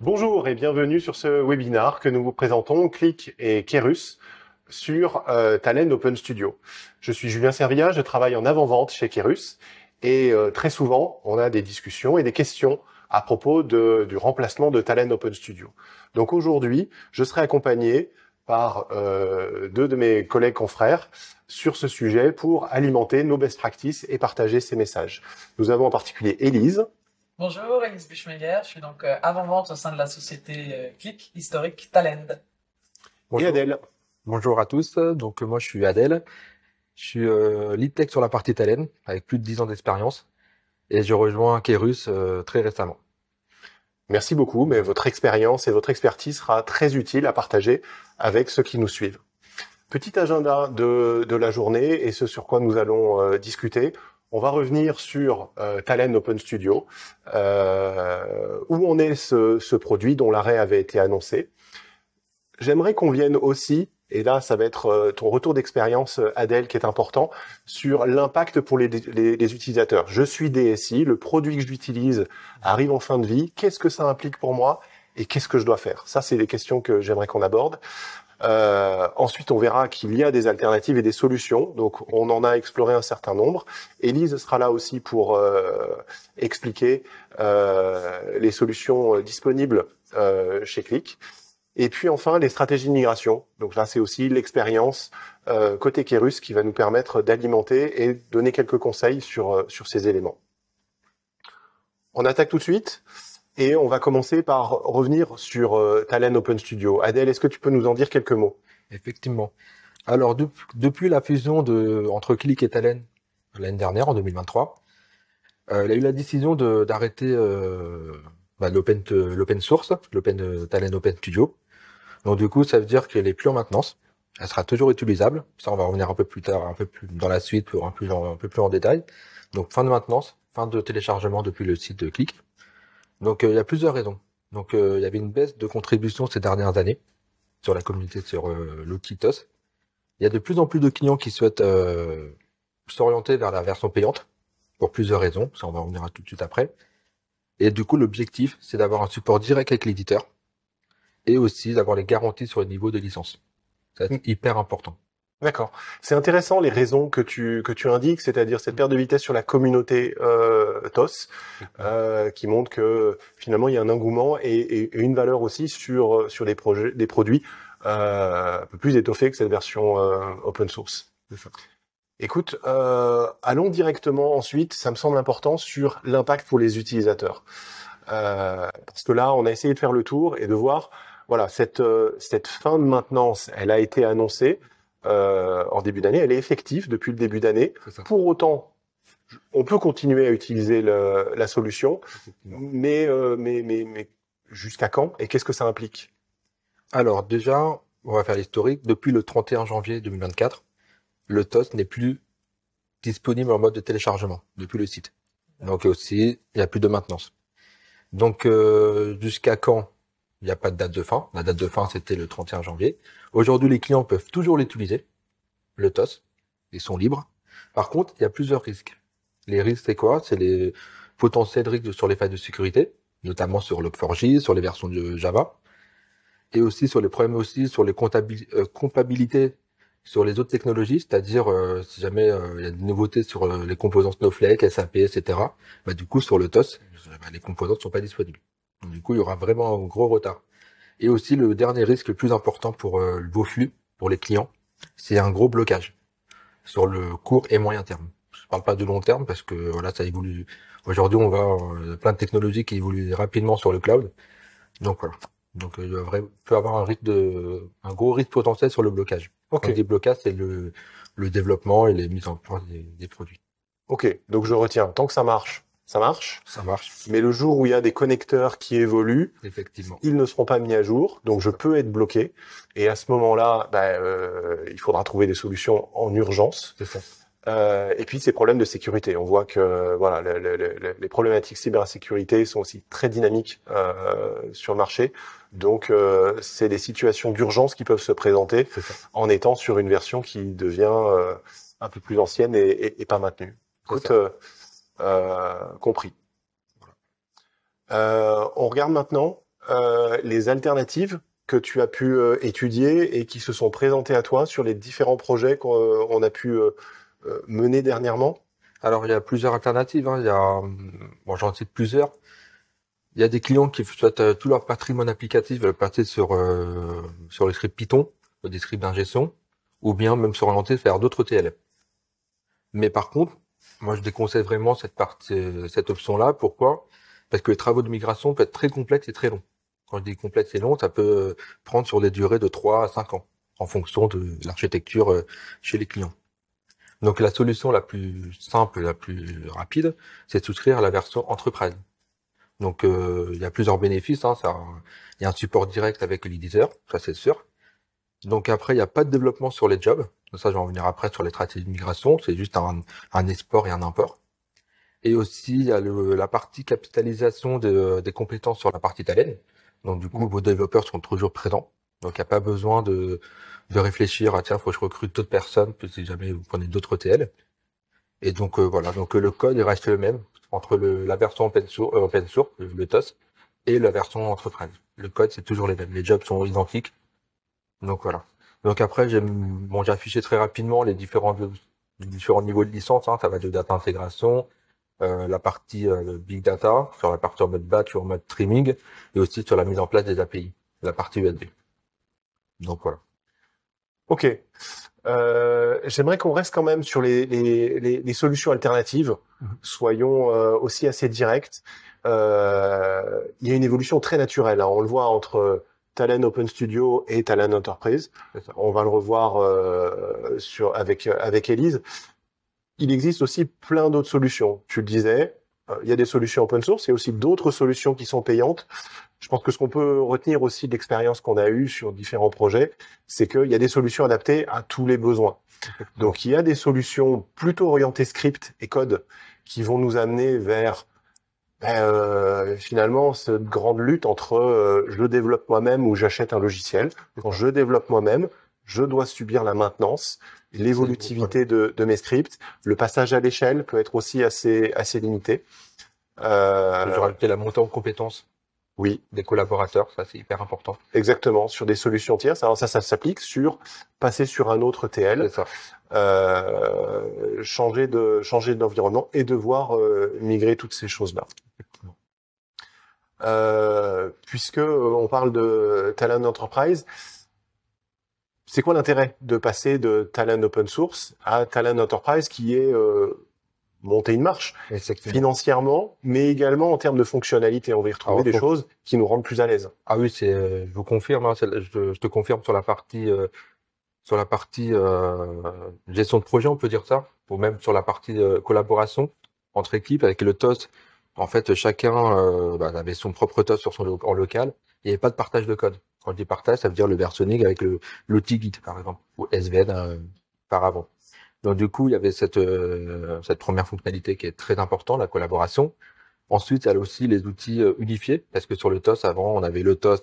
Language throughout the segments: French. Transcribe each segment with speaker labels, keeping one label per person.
Speaker 1: Bonjour et bienvenue sur ce webinar que nous vous présentons, Click et Kerus, sur Talend Open Studio. Je suis Julien Servia, je travaille en avant-vente chez Kerus et très souvent on a des discussions et des questions à propos du remplacement de Talend Open Studio. Donc aujourd'hui, je serai accompagné par deux de mes collègues confrères sur ce sujet pour alimenter nos best practices et partager ces messages. Nous avons en particulier Élise.
Speaker 2: Bonjour, Elise Buchmeyer, je suis donc avant-vente au sein de la société Click historique Talend.
Speaker 1: Et
Speaker 3: Bonjour.
Speaker 1: Adèle.
Speaker 3: Bonjour à tous, donc moi je suis Adèle, je suis lead tech sur la partie Talend avec plus de 10 ans d'expérience et je rejoins Kerus très récemment.
Speaker 1: Merci beaucoup, mais votre expérience et votre expertise sera très utile à partager avec ceux qui nous suivent. Petit agenda de la journée et ce sur quoi nous allons discuter. On va revenir sur Talend Open Studio, où en est ce produit dont l'arrêt avait été annoncé. J'aimerais qu'on vienne aussi, et là ça va être ton retour d'expérience Adèle qui est important, sur l'impact pour les utilisateurs. Je suis DSI, le produit que j'utilise arrive en fin de vie, qu'est-ce que ça implique pour moi et qu'est-ce que je dois faire? Ça c'est les questions que j'aimerais qu'on aborde. Ensuite, on verra qu'il y a des alternatives et des solutions. Donc, on en a exploré un certain nombre. Élise sera là aussi pour expliquer les solutions disponibles chez Click. Et puis enfin, les stratégies de migration. Donc là, c'est aussi l'expérience côté Kerus qui va nous permettre d'alimenter et donner quelques conseils sur ces éléments. On attaque tout de suite. Et on va commencer par revenir sur Talend Open Studio. Adèle, est-ce que tu peux nous en dire quelques mots?
Speaker 3: Effectivement. Alors depuis la fusion entre Click et Talend l'année dernière, en 2023, il y a eu la décision d'arrêter l'open source, Talend Open Studio. Donc du coup, ça veut dire qu'elle est plus en maintenance. Elle sera toujours utilisable. Ça, on va revenir un peu plus tard, un peu plus dans la suite, pour un peu plus en détail. Donc fin de maintenance, fin de téléchargement depuis le site de Click. Donc il y a plusieurs raisons. Donc il y avait une baisse de contribution ces dernières années sur la communauté, sur l'outil TOS. Il y a de plus en plus de clients qui souhaitent s'orienter vers la version payante pour plusieurs raisons. Ça, on va revenir à tout de suite après. Et du coup, l'objectif, c'est d'avoir un support direct avec l'éditeur et aussi d'avoir les garanties sur le niveau de licence. Ça va être hyper important.
Speaker 1: D'accord. C'est intéressant les raisons que tu indiques, c'est-à-dire cette perte de vitesse sur la communauté TOS, qui montre que finalement il y a un engouement et une valeur aussi sur des produits un peu plus étoffés que cette version open source. Écoute, allons directement ensuite, ça me semble important, sur l'impact pour les utilisateurs. Parce que là, on a essayé de faire le tour et de voir, voilà, cette fin de maintenance, elle a été annoncée en début d'année, elle est effective depuis le début d'année. Pour autant, on peut continuer à utiliser la solution, mais jusqu'à quand et qu'est-ce que ça implique?
Speaker 3: Alors déjà, on va faire l'historique. Depuis le 31 janvier 2024, le TOS n'est plus disponible en mode de téléchargement depuis le site. Donc aussi, il n'y a plus de maintenance. Donc jusqu'à quand? Il n'y a pas de date de fin. La date de fin, c'était le 31 janvier. Aujourd'hui, les clients peuvent toujours l'utiliser, le TOS. Ils sont libres. Par contre, il y a plusieurs risques. Les risques, c'est quoi? C'est les potentiels risques sur les failles de sécurité, notamment sur Log4j, sur les versions de Java, et aussi sur les problèmes aussi sur les compatibilités sur les autres technologies, c'est-à-dire si jamais il y a des nouveautés sur les composants Snowflake, SAP, etc. Bah, du coup, sur le TOS, les composants ne sont pas disponibles. Donc, du coup, il y aura vraiment un gros retard. Et aussi, le dernier risque le plus important pour vos flux, pour les clients, c'est un gros blocage sur le court et moyen terme. Je parle pas de long terme parce que voilà, ça évolue. Aujourd'hui, on va plein de technologies qui évoluent rapidement sur le cloud. Donc voilà. Donc il peut avoir un gros risque potentiel sur le blocage.
Speaker 1: Ok.
Speaker 3: Quand on dit blocage, c'est le développement et les mises en place des produits.
Speaker 1: Ok, donc je retiens. Tant que ça marche, ça marche.
Speaker 3: Ça marche.
Speaker 1: Mais le jour où il y a des connecteurs qui évoluent,
Speaker 3: Effectivement.
Speaker 1: ils ne seront pas mis à jour, donc je peux être bloqué. Et à ce moment-là, il faudra trouver des solutions en urgence.
Speaker 3: C'est ça.
Speaker 1: Et puis ces problèmes de sécurité, on voit que voilà, les problématiques cybersécurité sont aussi très dynamiques sur le marché. Donc c'est des situations d'urgence qui peuvent se présenter en étant sur une version qui devient un peu plus ancienne et pas maintenue. Écoute, compris. On regarde maintenant les alternatives que tu as pu étudier et qui se sont présentées à toi sur les différents projets qu'on a pu mener dernièrement?
Speaker 3: Alors, il y a plusieurs alternatives, hein. Bon, j'en cite plusieurs. Il y a des clients qui souhaitent tout leur patrimoine applicatif veulent partir sur les scripts Python, des scripts d'ingestion, ou bien même s'orienter vers d'autres TL. Mais par contre, moi je déconseille vraiment cette option-là. Pourquoi? Parce que les travaux de migration peuvent être très complexes et très longs. Quand je dis complexe et long, ça peut prendre sur des durées de 3 à 5 ans, en fonction de l'architecture chez les clients. Donc la solution la plus simple, la plus rapide, c'est de souscrire à la version Enterprise. Donc il y a plusieurs bénéfices, hein, il y a un support direct avec l'éditeur, ça c'est sûr. Donc après, il n'y a pas de développement sur les jobs. Ça, je vais en venir après sur les stratégies de migration. C'est juste un export et un import. Et aussi, il y a la partie capitalisation des compétences sur la partie talent. Donc du coup, vos développeurs sont toujours présents. Donc il n'y a pas besoin de réfléchir à tiens, faut que je recrute d'autres personnes, si jamais vous prenez d'autres TL. Et donc voilà, donc le code il reste le même entre la version open source, le TOS, et la version entreprise. Le code c'est toujours les mêmes, les jobs sont identiques. Donc voilà. Donc après j'ai affiché très rapidement les différents niveaux de licence, hein. Ça va de data intégration, la partie big data, sur la partie en mode batch ou en mode streaming, et aussi sur la mise en place des API, la partie USB. Donc voilà.
Speaker 1: Ok. J'aimerais qu'on reste quand même sur les solutions alternatives. Soyons aussi assez directs. Il y a une évolution très naturelle, hein. On le voit entre Talend Open Studio et Talend Enterprise. On va le revoir avec Élise. Il existe aussi plein d'autres solutions. Tu le disais, il y a des solutions open source, il y a aussi d'autres solutions qui sont payantes. Je pense que ce qu'on peut retenir aussi de l'expérience qu'on a eue sur différents projets, c'est qu'il y a des solutions adaptées à tous les besoins. Donc il y a des solutions plutôt orientées script et code qui vont nous amener vers finalement cette grande lutte entre je développe moi-même ou j'achète un logiciel. Quand je développe moi-même, je dois subir la maintenance, l'évolutivité de mes scripts. Le passage à l'échelle peut être aussi assez limité.
Speaker 3: Je vais rajouter la montée en compétences.
Speaker 1: Oui,
Speaker 3: des collaborateurs, ça c'est hyper important.
Speaker 1: Exactement, sur des solutions tierces. Alors ça s'applique sur passer sur un autre TL, changer d'environnement et devoir migrer toutes ces choses-là. Puisque on parle de Talend Enterprise, c'est quoi l'intérêt de passer de Talend Open Source à Talend Enterprise qui est monter une marche financièrement, mais également en termes de fonctionnalité. On va y retrouver des choses qui nous rendent plus à l'aise.
Speaker 3: Ah oui, je vous confirme, hein, je te confirme sur la partie gestion de projet, on peut dire ça, ou même sur la partie collaboration entre équipes avec le TOS. En fait, chacun avait son propre TOS en local. Il n'y avait pas de partage de code. Quand je dis partage, ça veut dire le versionning avec l'outil Git, par exemple, ou SVN par avant. Donc du coup, il y avait cette première fonctionnalité qui est très importante, la collaboration. Ensuite, il y a aussi les outils unifiés, parce que sur le TOS, avant, on avait le TOS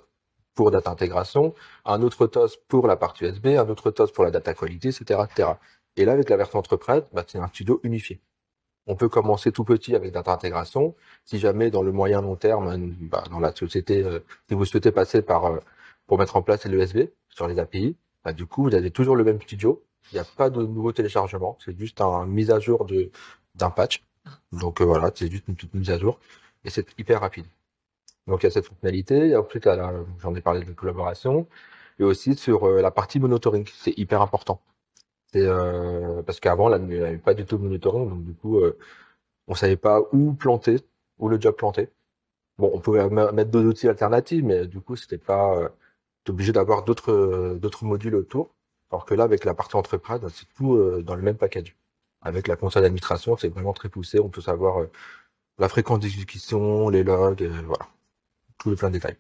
Speaker 3: pour data intégration, un autre TOS pour la partie USB, un autre TOS pour la data quality, etc., etc. Et là, avec la version entreprise, c'est un studio unifié. On peut commencer tout petit avec data intégration. Si jamais, dans le moyen long terme, dans la société, si vous souhaitez passer pour mettre en place l'USB sur les API, du coup, vous avez toujours le même studio. Il n'y a pas de nouveau téléchargement, c'est juste une mise à jour d'un patch. Donc voilà, c'est juste une petite mise à jour et c'est hyper rapide. Donc il y a cette fonctionnalité, et ensuite j'en ai parlé de collaboration, et aussi sur la partie monitoring, c'est hyper important. C'est parce qu'avant il n'y avait pas du tout de monitoring, donc du coup on savait pas où planter, où le job planter. Bon, on pouvait mettre d'autres outils alternatifs, mais du coup c'était pas obligé d'avoir d'autres modules autour. Alors que là, avec la partie entreprise, c'est tout dans le même package. Avec la console d'administration, c'est vraiment très poussé. On peut savoir la fréquence d'exécution, les logs, voilà. Tout le plein de détails.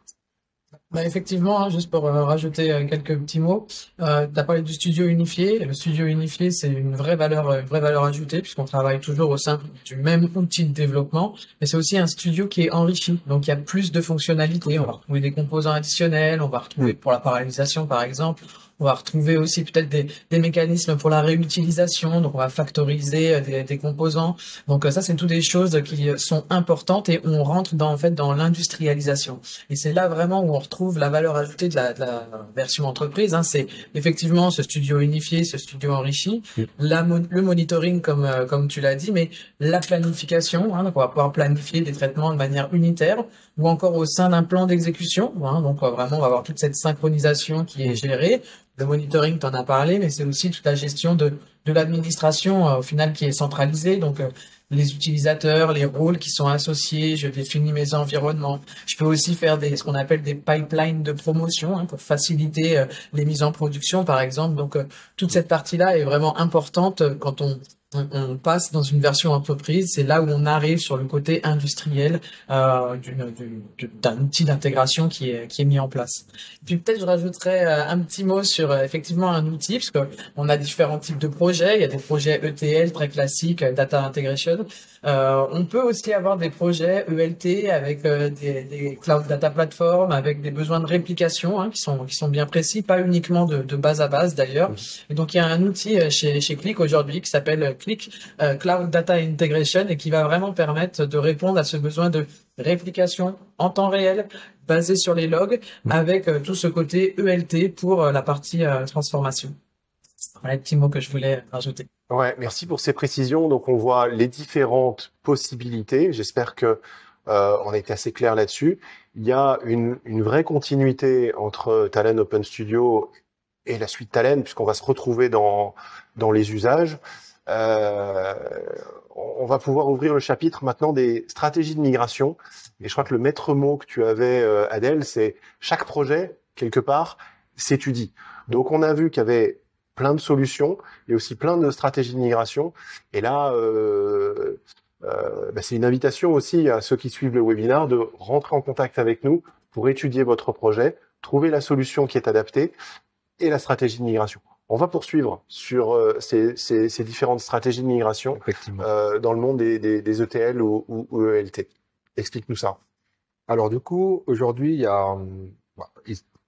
Speaker 2: Effectivement, hein, juste pour rajouter quelques petits mots, tu as parlé du studio unifié. Le studio unifié, c'est une vraie valeur ajoutée puisqu'on travaille toujours au sein du même outil de développement, mais c'est aussi un studio qui est enrichi. Donc il y a plus de fonctionnalités. On va retrouver des composants additionnels, on va retrouver pour la parallélisation par exemple, On va retrouver aussi peut-être des mécanismes pour la réutilisation. Donc, on va factoriser des composants. Donc, ça, c'est toutes des choses qui sont importantes et on rentre en fait, dans l'industrialisation. Et c'est là vraiment où on retrouve la valeur ajoutée de la version entreprise. Hein. C'est effectivement ce studio unifié, ce studio enrichi, le monitoring, comme tu l'as dit, mais la planification. Hein. Donc, on va pouvoir planifier des traitements de manière unitaire ou encore au sein d'un plan d'exécution. Hein. Donc, vraiment, on va avoir toute cette synchronisation qui est gérée. Le monitoring, tu en as parlé, mais c'est aussi toute la gestion de l'administration au final qui est centralisée. Donc, les utilisateurs, les rôles qui sont associés, je définis mes environnements. Je peux aussi faire ce qu'on appelle des pipelines de promotion hein, pour faciliter les mises en production, par exemple. Donc, toute cette partie-là est vraiment importante quand on passe dans une version entreprise. C'est là où on arrive sur le côté industriel d'un outil d'intégration qui est mis en place. Et puis peut-être je rajouterais un petit mot sur effectivement un outil, parce que on a différents types de projets. Il y a des projets ETL très classiques, Data Integration. On peut aussi avoir des projets ELT avec des Cloud Data Platform, avec des besoins de réplication hein, qui sont bien précis, pas uniquement de base à base d'ailleurs. Et donc il y a un outil chez Qlik aujourd'hui qui s'appelle Qlik Cloud Data Integration et qui va vraiment permettre de répondre à ce besoin de réplication en temps réel basé sur les logs avec tout ce côté ELT pour la partie transformation. Voilà le petit mot que je voulais rajouter.
Speaker 1: Ouais, merci pour ces précisions. Donc, on voit les différentes possibilités. J'espère que on a été assez clair là-dessus. Il y a une vraie continuité entre Talend Open Studio et la suite Talend, puisqu'on va se retrouver dans les usages. On va pouvoir ouvrir le chapitre maintenant des stratégies de migration. Et je crois que le maître mot que tu avais, Adèle, c'est chaque projet, quelque part, s'étudie. Donc, on a vu qu'il y avait plein de solutions et aussi plein de stratégies de migration. Et là, c'est une invitation aussi à ceux qui suivent le webinaire de rentrer en contact avec nous pour étudier votre projet, trouver la solution qui est adaptée et la stratégie de migration. On va poursuivre sur ces différentes stratégies de migration dans le monde des ETL ou ELT. Explique-nous ça.
Speaker 3: Alors du coup, aujourd'hui, il y a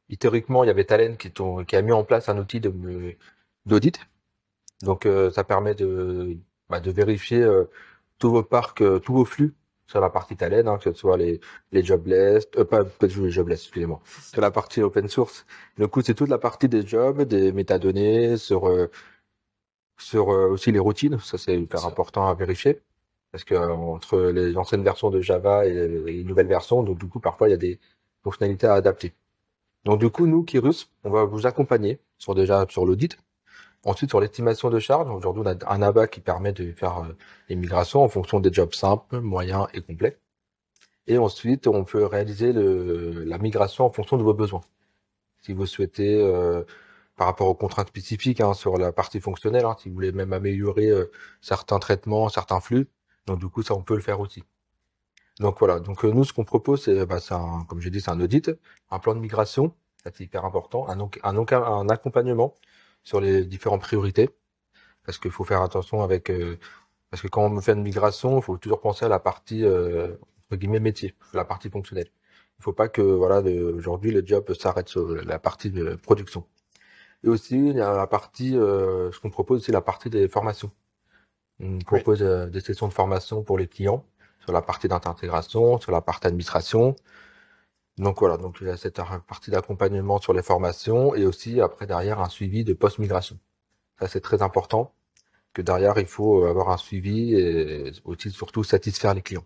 Speaker 3: historiquement, il y avait Talend qui a mis en place un outil d'audit. Donc ça permet de vérifier tous vos parcs, tous vos flux sur la partie Talend, hein, que ce soit les jobless, pas les jobless, excusez-moi, sur la partie open source. Du coup, c'est toute la partie des jobs, des métadonnées, sur aussi les routines. Ça, c'est hyper important à vérifier. Parce que entre les anciennes versions de Java et les nouvelles versions, donc du coup, parfois, il y a des fonctionnalités à adapter. Donc du coup, nous, Kirus, on va vous accompagner sur l'audit. Ensuite, sur l'estimation de charge, aujourd'hui, on a un ABA qui permet de faire les migrations en fonction des jobs simples, moyens et complets. Et ensuite, on peut réaliser la migration en fonction de vos besoins. Si vous souhaitez, par rapport aux contraintes spécifiques hein, sur la partie fonctionnelle, hein, si vous voulez même améliorer certains traitements, certains flux, donc du coup, ça, on peut le faire aussi. Donc voilà, donc nous, ce qu'on propose, c'est, comme j'ai dit, c'est un audit, un plan de migration, ça c'est hyper important, un accompagnement sur les différentes priorités, parce qu'il faut faire attention parce que quand on fait une migration, il faut toujours penser à la partie entre guillemets métier, la partie fonctionnelle. Il faut pas que aujourd'hui le job s'arrête sur la partie de production. Et aussi il y a la partie, ce qu'on propose, c'est la partie des formations. On propose des sessions de formation pour les clients sur la partie d'intégration, sur la partie administration. Donc voilà, donc il y a cette partie d'accompagnement sur les formations et aussi après derrière un suivi de post-migration. Ça c'est très important, que derrière il faut avoir un suivi et aussi surtout satisfaire les clients.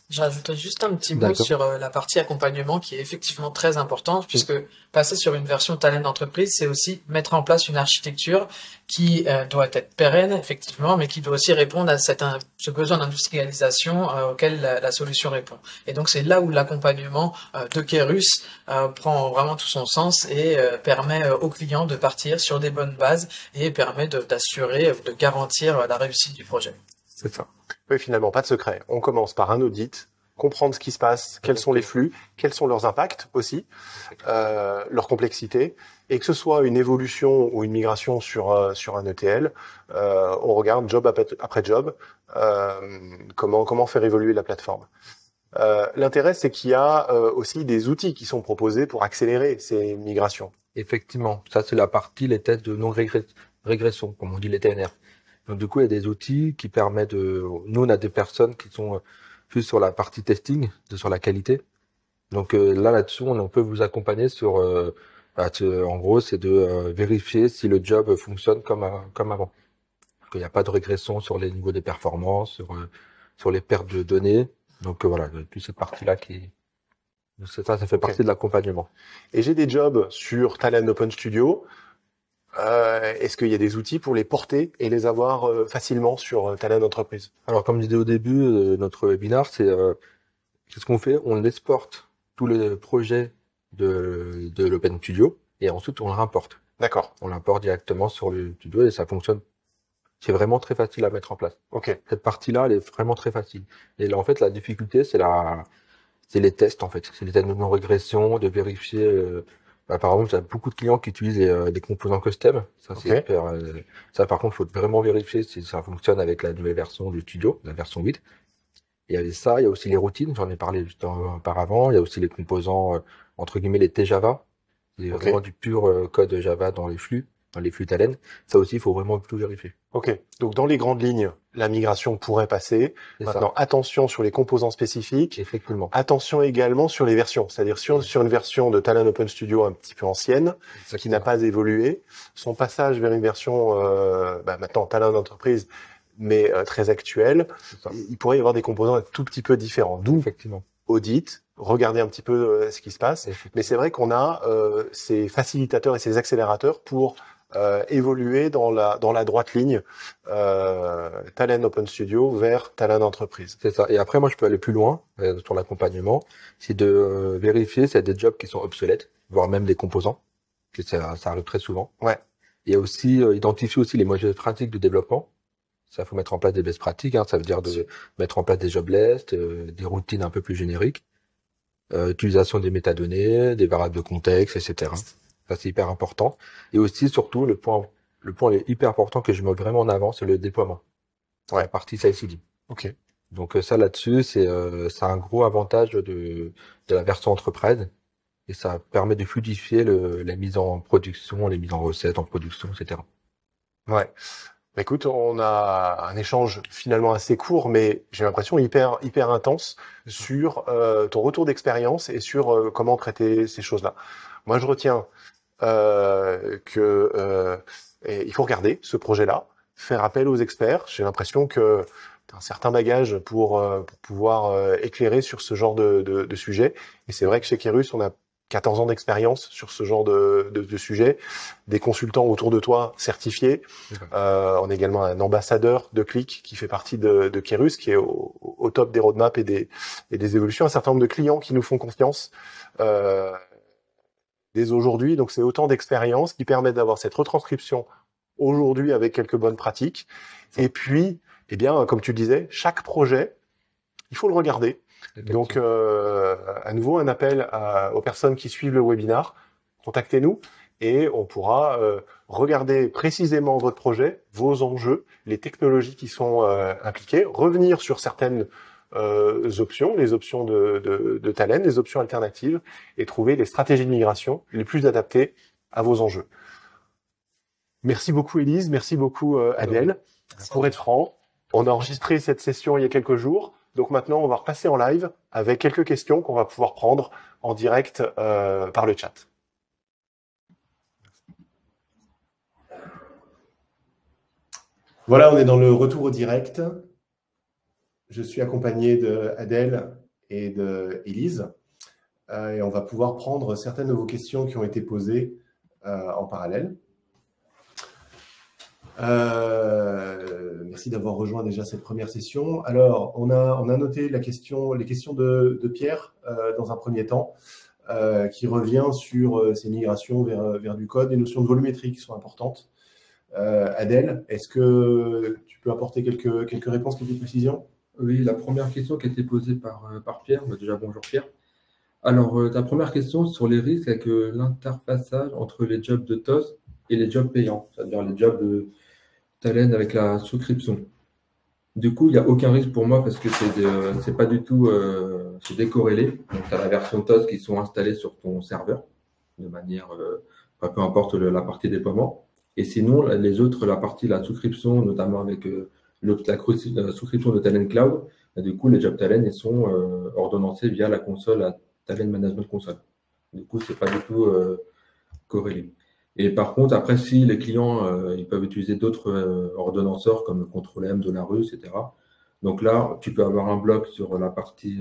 Speaker 2: Je rajouterais juste un petit mot sur la partie accompagnement qui est effectivement très importante puisque passer sur une version Talend d'entreprise, c'est aussi mettre en place une architecture qui doit être pérenne, effectivement, mais qui doit aussi répondre à ce besoin d'industrialisation auquel la solution répond. Et donc, c'est là où l'accompagnement de Kerus prend vraiment tout son sens et permet aux clients de partir sur des bonnes bases et permet d'assurer, de garantir la réussite du projet.
Speaker 1: C'est ça. Oui, finalement, pas de secret. On commence par un audit, comprendre ce qui se passe, quels sont les flux, quels sont leurs impacts aussi, leur complexité, et que ce soit une évolution ou une migration sur un ETL, on regarde job après job, comment faire évoluer la plateforme. L'intérêt, c'est qu'il y a aussi des outils qui sont proposés pour accélérer ces migrations.
Speaker 3: Effectivement, ça c'est la partie, les tests de non-régression, comme on dit les TNR. Donc du coup, il y a des outils qui permettent de... Nous, on a des personnes qui sont plus sur la partie testing, sur la qualité. Donc là-dessus, on peut vous accompagner sur... en gros, c'est de vérifier si le job fonctionne comme avant. Qu'il n'y a pas de régression sur les niveaux des performances, sur les pertes de données. Donc voilà, toute cette partie-là qui... Ça fait partie de l'accompagnement.
Speaker 1: Et j'ai des jobs sur Talent Open Studio. Est-ce qu'il y a des outils pour les porter et les avoir facilement sur Talent Entreprise?
Speaker 3: Alors, comme je disais au début de notre webinaire, qu'est-ce qu'on fait? On exporte tous les projets de l'Open Studio et ensuite on le importe.
Speaker 1: D'accord.
Speaker 3: On l'importe directement sur le studio et ça fonctionne. C'est vraiment très facile à mettre en place.
Speaker 1: Ok.
Speaker 3: Cette partie-là, elle est vraiment très facile. Et là, en fait, la difficulté, c'est les tests, en fait. C'est les tests de non-régression, de vérifier. Par exemple, j'ai beaucoup de clients qui utilisent des composants custom. Ça, c'est
Speaker 1: Ok.
Speaker 3: hyper. Ça, par contre, il faut vraiment vérifier si ça fonctionne avec la nouvelle version du studio, la version 8. Il y avait ça, il y a aussi les routines, j'en ai parlé juste auparavant. Il y a aussi les composants, entre guillemets, les T-Java. C'est
Speaker 1: Ok.
Speaker 3: vraiment du pur code Java dans les flux Talend. Ça aussi, il faut vraiment tout vérifier.
Speaker 1: Ok. Donc dans les grandes lignes, la migration pourrait passer.
Speaker 3: C'est
Speaker 1: Maintenant,
Speaker 3: ça,
Speaker 1: attention sur les composants spécifiques.
Speaker 3: effectivement.
Speaker 1: Attention également sur les versions. C'est-à-dire sur une version de Talent Open Studio un petit peu ancienne, qui n'a pas évolué, son passage vers une version maintenant Talent d'entreprise, mais très actuelle,
Speaker 3: C'est ça,
Speaker 1: il pourrait y avoir des composants un tout petit peu différents. D'où
Speaker 3: effectivement.
Speaker 1: audit, regarder un petit peu ce qui se passe. Mais c'est vrai qu'on a ces facilitateurs et ces accélérateurs pour évoluer dans la droite ligne Talent Open Studio vers Talent d'entreprise.
Speaker 3: C'est ça. Et après, moi, je peux aller plus loin sur l'accompagnement. C'est de vérifier s'il y a des jobs qui sont obsolètes, voire même des composants. Que ça arrive très souvent.
Speaker 1: Ouais.
Speaker 3: Et aussi, identifier aussi les mauvaises pratiques de développement. Ça, faut mettre en place des best pratiques. Ça veut dire de mettre en place des job lists, des routines un peu plus génériques, utilisation des métadonnées, des variables de contexte, etc. Ça, c'est hyper important. Et aussi, surtout, le point hyper important que je mets vraiment en avant, c'est le déploiement.
Speaker 1: Ouais.
Speaker 3: La partie CI/CD.
Speaker 1: Ok.
Speaker 3: Donc ça là-dessus, c'est un gros avantage de la version entreprise et ça permet de fluidifier la mise en production, les mises en recette en production, etc.
Speaker 1: Ouais. Bah, écoute, on a un échange finalement assez court, mais j'ai l'impression hyper intense sur ton retour d'expérience et sur comment traiter ces choses-là. Moi, je retiens il faut regarder ce projet-là, faire appel aux experts. J'ai l'impression que tu as un certain bagage pour pouvoir éclairer sur ce genre de sujet. Et c'est vrai que chez Kérus, on a 14 ans d'expérience sur ce genre de sujet, des consultants autour de toi certifiés. On est également un ambassadeur de Click qui fait partie de Kérus, qui est au top des roadmaps et des évolutions. Un certain nombre de clients qui nous font confiance dès aujourd'hui. Donc c'est autant d'expériences qui permettent d'avoir cette retranscription aujourd'hui avec quelques bonnes pratiques. Et puis, eh bien, comme tu le disais, chaque projet, il faut le regarder. Donc, à nouveau, un appel aux personnes qui suivent le webinar. Contactez-nous et on pourra regarder précisément votre projet, vos enjeux, les technologies qui sont impliquées, revenir sur certaines options, les options de Talend, les options alternatives, et trouver les stratégies de migration les plus adaptées à vos enjeux. Merci beaucoup Élise, merci beaucoup Adèle. Pour être franc, on a enregistré cette session il y a quelques jours. Donc maintenant, on va repasser en live avec quelques questions qu'on va pouvoir prendre en direct par le chat. Voilà, on est dans le retour au direct. Je suis accompagné d'Adèle et d'Élise. Et on va pouvoir prendre certaines de vos questions qui ont été posées en parallèle. Merci d'avoir rejoint déjà cette première session. Alors, on a noté les questions de Pierre dans un premier temps, qui revient sur ces migrations vers du code, des notions de volumétrie qui sont importantes. Adèle, est-ce que tu peux apporter quelques réponses, quelques précisions?
Speaker 4: Oui, la première question qui a été posée par Pierre. Déjà, bonjour Pierre. Alors, ta première question sur les risques avec l'interfaçage entre les jobs de TOS et les jobs payants, c'est-à-dire les jobs de Talend avec la souscription. Du coup, il n'y a aucun risque pour moi parce que c'est pas du tout c'est décorrélé. Donc, tu as la version TOS qui sont installées sur ton serveur de manière enfin, peu importe la partie déploiement. Et sinon, les autres, la souscription, notamment avec la souscription de Talent Cloud, du coup, les jobs Talent, ils sont ordonnancés via la console à Talent Management Console. Du coup, c'est pas du tout corrélé. Et par contre, après, si les clients ils peuvent utiliser d'autres ordonnanceurs comme Control-M, Dollarus, etc. Donc là, tu peux avoir un bloc sur la partie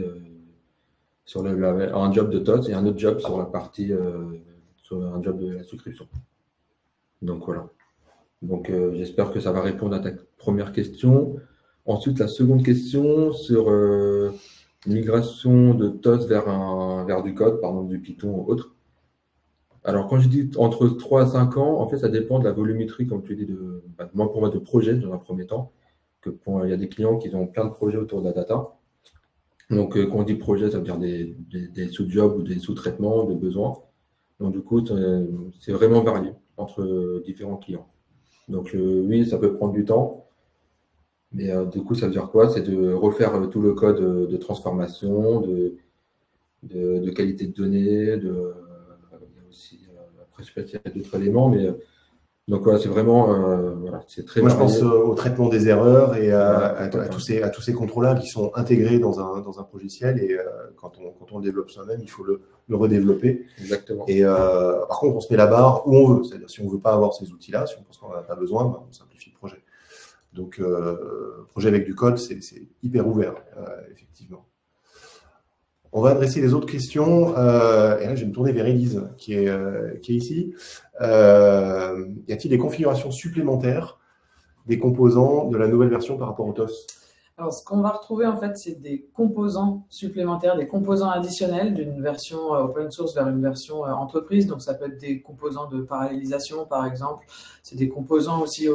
Speaker 4: sur un job de TOS et un autre job sur la partie sur un job de la souscription. Donc voilà. Donc j'espère que ça va répondre à ta première question. Ensuite, la seconde question sur migration de TOS vers du code, par exemple du Python ou autre. Alors, quand je dis entre 3 à 5 ans, en fait, ça dépend de la volumétrie, comme tu dis, pour moi, de projet dans un premier temps. Il y a des clients qui ont plein de projets autour de la data. Donc, quand on dit projet, ça veut dire des sous-jobs ou des sous-traitements, des besoins. Donc, du coup, c'est vraiment varié entre différents clients. Donc, oui, ça peut prendre du temps. Mais du coup, ça veut dire quoi? C'est de refaire tout le code de transformation, de qualité de données, il y a aussi, après, je sais pas s'il y a d'autres éléments, mais donc voilà, c'est vraiment, voilà, c'est très
Speaker 1: Moi, je
Speaker 4: varié.
Speaker 1: pense au traitement des erreurs et à
Speaker 4: Voilà.
Speaker 1: tous ces contrôles-là qui sont intégrés dans un logiciel. Et quand on le développe soi-même, il faut le redévelopper.
Speaker 4: Exactement.
Speaker 1: Et par contre, on se met la barre où on veut. C'est-à-dire, si on ne veut pas avoir ces outils-là, si on pense qu'on n'en a pas besoin, ben, on simplifie le projet. Donc, projet avec du code, c'est hyper ouvert, effectivement. On va adresser les autres questions. Et là, je vais me tourner vers Élise, qui est ici. Y a-t-il des configurations supplémentaires des composants de la nouvelle version par rapport au TOS?
Speaker 2: Alors, ce qu'on va retrouver, en fait, c'est des composants supplémentaires, des composants additionnels d'une version open source vers une version entreprise. Donc, ça peut être des composants de parallélisation, par exemple. C'est des composants aussi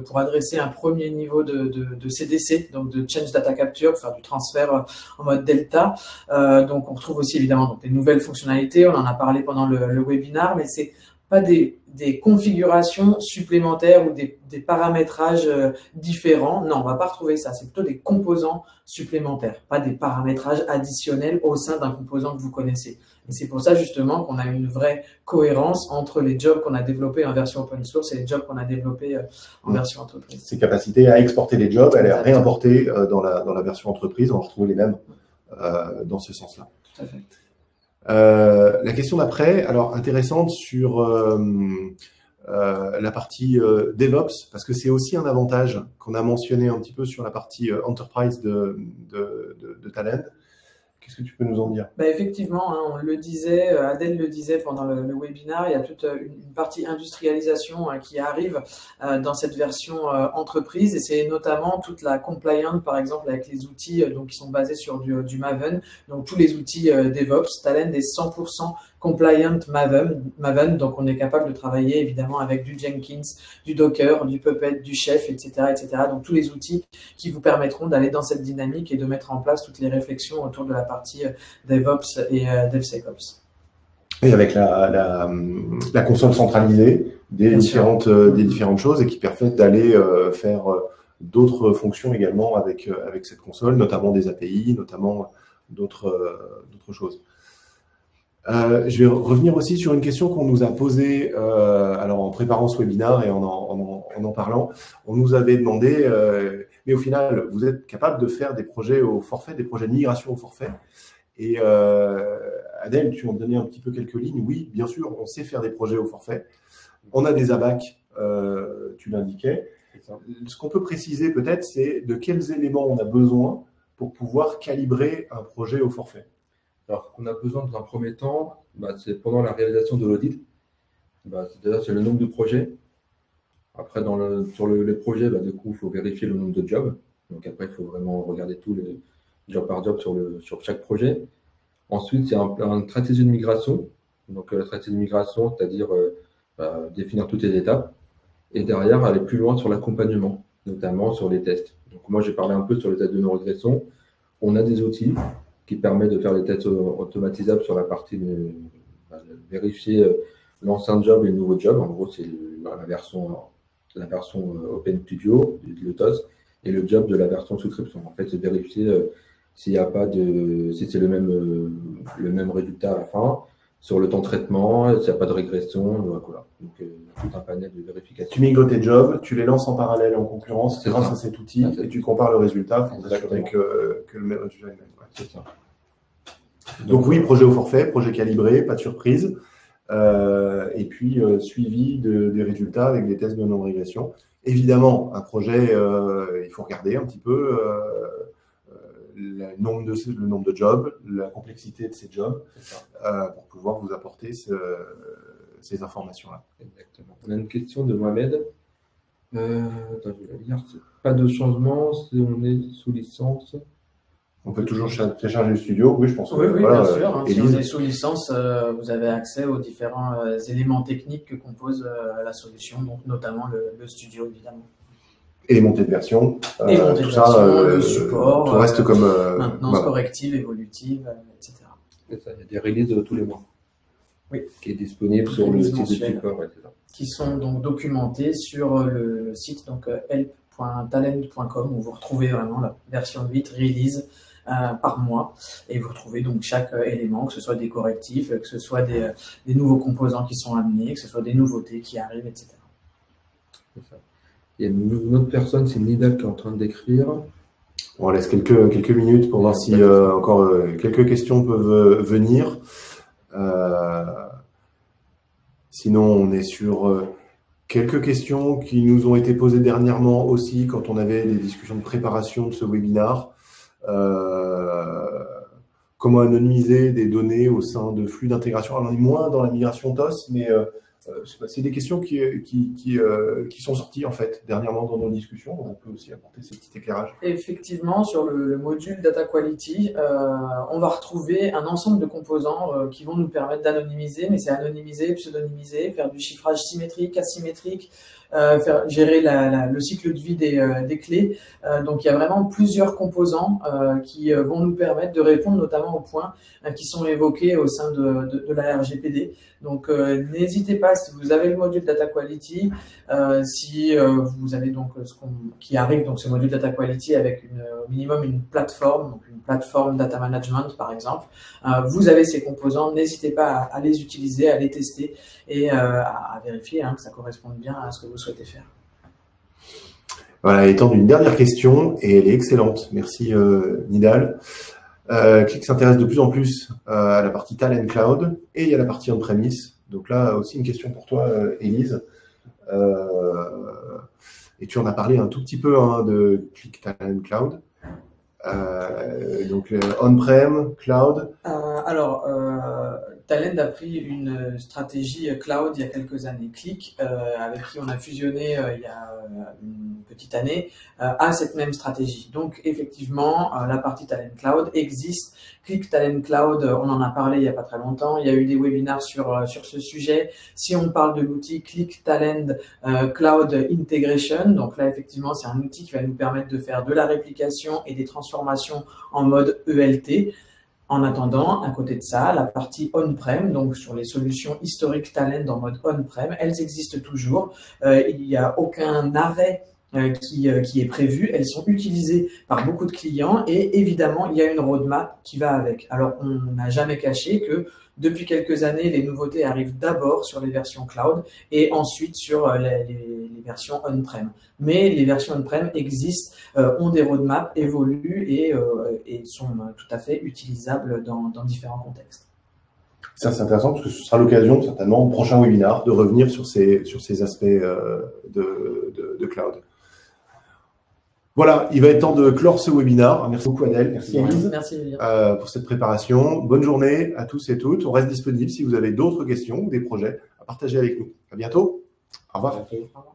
Speaker 2: pour adresser un premier niveau de CDC, donc de Change Data Capture, pour faire du transfert en mode Delta. Donc, on retrouve aussi, évidemment, des nouvelles fonctionnalités. On en a parlé pendant le webinaire, mais c'est pas des configurations supplémentaires ou des paramétrages différents. Non, on va pas retrouver ça. C'est plutôt des composants supplémentaires, pas des paramétrages additionnels au sein d'un composant que vous connaissez. Et c'est pour ça justement qu'on a une vraie cohérence entre les jobs qu'on a développés en version open source et les jobs qu'on a développés en version entreprise.
Speaker 1: Ces capacités à exporter les jobs, à les réimporter dans la version entreprise, on va retrouver les mêmes dans ce sens-là.
Speaker 2: Tout à fait.
Speaker 1: La question d'après, alors intéressante sur la partie DevOps, parce que c'est aussi un avantage qu'on a mentionné un petit peu sur la partie Enterprise de Talend. Qu'est-ce que tu peux nous en dire?
Speaker 2: Effectivement, hein, on le disait, Adèle le disait pendant le webinaire, il y a toute une partie industrialisation qui arrive dans cette version entreprise, et c'est notamment toute la compliance, par exemple, avec les outils donc, qui sont basés sur du Maven. Donc tous les outils DevOps, Talend est 100% compliant Maven, donc on est capable de travailler évidemment avec du Jenkins, du Docker, du Puppet, du Chef, etc., etc. Donc tous les outils qui vous permettront d'aller dans cette dynamique et de mettre en place toutes les réflexions autour de la partie DevOps et DevSecOps.
Speaker 1: Et avec la console centralisée des différentes choses et qui permet d'aller faire d'autres fonctions également avec cette console, notamment des API, notamment d'autres choses. Je vais revenir aussi sur une question qu'on nous a posée alors en préparant ce webinaire et en parlant. On nous avait demandé, mais au final, vous êtes capable de faire des projets au forfait, des projets de migration au forfait. Et Adèle, tu en donnais un petit peu quelques lignes. Oui, bien sûr, on sait faire des projets au forfait. On a des ABAC, tu l'indiquais. Ce qu'on peut préciser peut-être, c'est de quels éléments on a besoin pour pouvoir calibrer un projet au forfait.
Speaker 4: Alors, on a besoin dans un premier temps, c'est pendant la réalisation de l'audit. C'est le nombre de projets. Après, sur les projets, du coup, il faut vérifier le nombre de jobs. Donc après, il faut vraiment regarder tous les job par job sur chaque projet. Ensuite, il y a une stratégie de migration. Donc la stratégie de migration, c'est-à-dire définir toutes les étapes. Et derrière, aller plus loin sur l'accompagnement, notamment sur les tests. Donc moi, j'ai parlé un peu sur les tests de non-régression. On a des outils qui permettent de faire les tests automatisables sur la partie de vérifier l'ancien job et le nouveau job. En gros, c'est la version Open Studio, le TOS, et le job de la version souscription. En fait, c'est vérifier s'il n'y a pas si c'est le même résultat à la fin, sur le temps de traitement, s'il n'y a pas de régression, voilà. Donc, il y a tout un panel de vérification.
Speaker 1: Tu migres tes jobs, tu les lances en parallèle en concurrence
Speaker 4: C'est
Speaker 1: grâce
Speaker 4: ça.
Speaker 1: à cet outil
Speaker 4: C'est
Speaker 1: et tu compares le résultat pour t'assurer
Speaker 4: Exactement.
Speaker 1: que le même résultat est le même. Ouais.
Speaker 4: C'est ça.
Speaker 1: Donc oui, projet au forfait, projet calibré, pas de surprise. Et puis suivi des résultats avec des tests de non-régression. Évidemment, un projet, il faut regarder un petit peu le nombre de jobs, la complexité de ces jobs, pour pouvoir vous apporter ces informations-là.
Speaker 4: Exactement. On a une question de Mohamed. Attends, je vais la lire. Pas de changement si on est sous licence.
Speaker 1: On peut toujours télécharger le studio, oui, je pense.
Speaker 2: Oui,
Speaker 1: Voilà,
Speaker 2: bien sûr. Si
Speaker 1: Élise.
Speaker 2: vous êtes sous licence, vous avez accès aux différents éléments techniques que compose la solution, donc notamment le studio, évidemment.
Speaker 1: Et les montées de version.
Speaker 2: Et montées de
Speaker 1: tout
Speaker 2: version,
Speaker 1: ça,
Speaker 2: le support,
Speaker 1: tout reste comme
Speaker 2: maintenance
Speaker 1: voilà.
Speaker 2: corrective, évolutive, etc.
Speaker 4: C'est ça, il y a des releases tous les mois.
Speaker 2: Oui.
Speaker 4: Qui est disponible sur le
Speaker 2: Release
Speaker 4: site du
Speaker 2: mensuelle.
Speaker 4: support. Ouais, c'est ça.
Speaker 2: Qui sont donc documentés sur le site donc help.talend.com où vous retrouvez vraiment la version 8 release par mois et vous retrouvez donc chaque élément, que ce soit des correctifs, que ce soit des nouveaux composants qui sont amenés, que ce soit des nouveautés qui arrivent, etc.
Speaker 4: C'est ça. Il y a une autre personne, c'est Nidal qui est en train d'écrire.
Speaker 1: On laisse quelques minutes pour voir si encore quelques questions peuvent venir. Sinon, on est sur quelques questions qui nous ont été posées dernièrement aussi quand on avait des discussions de préparation de ce webinaire. Comment anonymiser des données au sein de flux d'intégration. Alors, on est moins dans la migration TOS, mais c'est des questions qui sont sorties en fait dernièrement dans nos discussions. Donc, on peut aussi apporter ce petit éclairage.
Speaker 2: Effectivement, sur le module Data Quality, on va retrouver un ensemble de composants qui vont nous permettre d'anonymiser, mais c'est anonymiser, pseudonymiser, faire du chiffrage symétrique, asymétrique, gérer le cycle de vie des clés. Donc, il y a vraiment plusieurs composants qui vont nous permettre de répondre notamment aux points qui sont évoqués au sein de la RGPD. Donc, n'hésitez pas, si vous avez le module Data Quality, si vous avez donc qui arrive, donc ce module Data Quality avec au minimum une plateforme, donc une plateforme Data Management par exemple, vous avez ces composants, n'hésitez pas à les utiliser, à les tester et à vérifier que ça corresponde bien à ce que vous souhaitez faire.
Speaker 1: Voilà, étant d'une dernière question, et elle est excellente. Merci Nidal. Click s'intéresse de plus en plus à la partie Talent Cloud et à la partie on-premise. Donc là aussi une question pour toi, Élise. Et tu en as parlé un tout petit peu de Click Talent Cloud. Donc on-prem, cloud.
Speaker 2: Talend a pris une stratégie cloud il y a quelques années. Click, avec qui on a fusionné il y a une petite année, a cette même stratégie. Donc effectivement, la partie Talend Cloud existe. Click Talend Cloud, on en a parlé il n'y a pas très longtemps. Il y a eu des webinaires sur ce sujet. Si on parle de l'outil Click Talend Cloud Integration, donc là effectivement c'est un outil qui va nous permettre de faire de la réplication et des transformations en mode ELT. En attendant, à côté de ça, la partie on-prem, donc sur les solutions historiques Talend en mode on-prem, elles existent toujours. Il n'y a aucun arrêt qui est prévu. Elles sont utilisées par beaucoup de clients et évidemment, il y a une roadmap qui va avec. Alors, on n'a jamais caché que depuis quelques années, les nouveautés arrivent d'abord sur les versions cloud et ensuite sur les versions on-prem. Mais les versions on-prem existent, ont des roadmaps, évoluent et sont tout à fait utilisables dans différents contextes.
Speaker 1: Ça, c'est intéressant parce que ce sera l'occasion, certainement, au prochain webinaire, de revenir sur ces aspects de cloud. Voilà, il va être temps de clore ce webinaire. Merci beaucoup Adèle, merci Élise pour cette préparation. Bonne journée à tous et toutes. On reste disponible si vous avez d'autres questions ou des projets à partager avec nous. À bientôt. Au revoir.
Speaker 2: Au revoir.